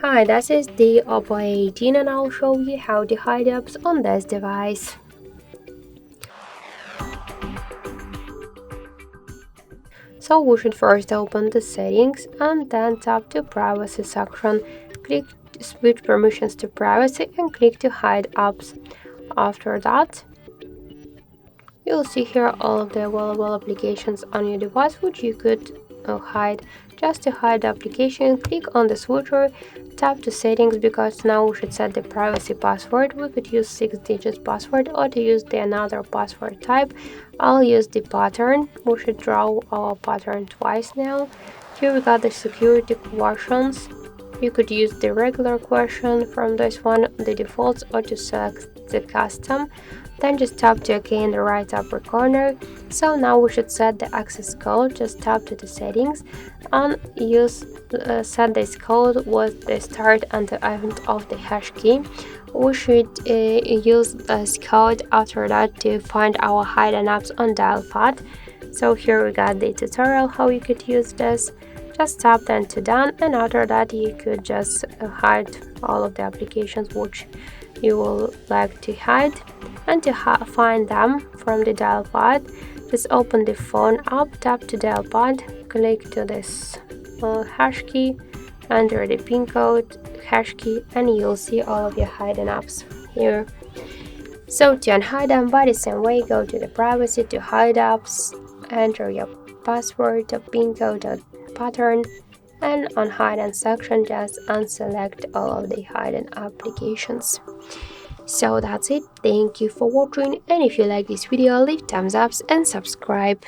Hi, this is the OPPO A18 and I'll show you how to hide apps on this device. So we should first open the settings and then tap to privacy section. Click switch permissions to privacy and click to hide apps. After that, you'll see here all of the available applications on your device which you could hide. Just to hide the application, click on the switcher, tap to settings because now we should set the privacy password. We could use 6-digit password or to use the another password type. I'll use the pattern. We should draw our pattern twice now. Here we got the security questions. You could use the regular question from this one, the defaults, or to select the custom. Then just tap to OK in the right upper corner. So now we should set the access code. Just tap to the settings and set this code with the start and the end of the hash key. We should use this code after that to find our hidden apps on dial pad. So here we got the tutorial how you could use this. Just tap then to done, and after that you could just hide all of the applications which you will like to hide. And to find them from the dial pad, just open the phone app, tap to dial pad, click to this hash key, enter the pin code, hash key, and you'll see all of your hidden apps here. So to unhide them by the same way, go to the privacy to hide apps, enter your password, the pin code, the pattern, and on hidden section just unselect all of the hidden applications. So that's it. Thank you for watching, and if you like this video, leave thumbs up and subscribe.